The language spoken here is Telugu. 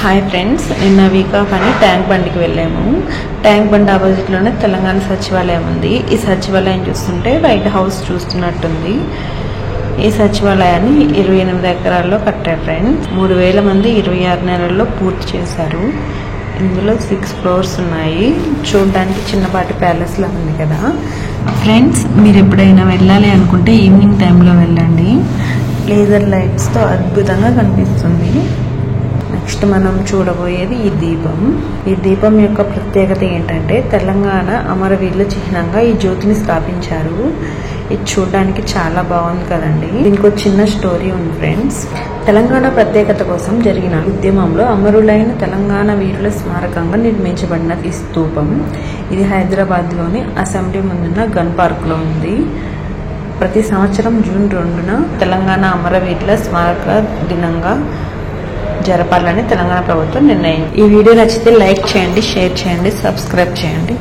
హాయ్ ఫ్రెండ్స్, నిన్న వీక్ ఆఫ్ అని ట్యాంక్ బండికి వెళ్ళాము. ట్యాంక్ బండి ఆపోజిట్లోనే తెలంగాణ సచివాలయం ఉంది. ఈ సచివాలయం చూస్తుంటే వైట్ హౌస్ చూస్తున్నట్టుంది. ఈ సచివాలయాన్ని 28 ఎకరాల్లో కట్టారు ఫ్రెండ్స్. 3000 మంది 26 నెలల్లో పూర్తి చేశారు. ఇందులో 6 ఫ్లోర్స్ ఉన్నాయి. చూడడానికి చిన్నపాటి ప్యాలెస్ లా ఉంది కదా ఫ్రెండ్స్. మీరు ఎప్పుడైనా వెళ్ళాలి అనుకుంటే ఈవినింగ్ టైంలో వెళ్ళండి. లేజర్ లైట్స్తో అద్భుతంగా కనిపిస్తుంది. నెక్స్ట్ మనం చూడబోయేది ఈ దీపం. ఈ దీపం యొక్క ప్రత్యేకత ఏంటంటే తెలంగాణ అమరవీరుల చిహ్నంగా ఈ జ్యోతిని స్థాపించారు. ఇది చూడడానికి చాలా బాగుంది కదండి. దీనికి ఒక చిన్న స్టోరీ ఉంది ఫ్రెండ్స్. తెలంగాణ ప్రత్యేకత కోసం జరిగిన ఉద్యమంలో అమరులైన తెలంగాణ వీరుల స్మారకంగా నిర్మించబడిన ఈ స్తూపం. ఇది హైదరాబాద్లోని అసెంబ్లీ ముందున్న గన్ పార్క్లో ఉంది. ప్రతి సంవత్సరం జూన్ 2న తెలంగాణ అమరవీరుల స్మారక దినంగా జరపాలని తెలంగాణ ప్రభుత్వం నిర్ణయం. ఈ వీడియో నచ్చితే లైక్ చేయండి, షేర్ చేయండి, సబ్స్క్రైబ్ చేయండి.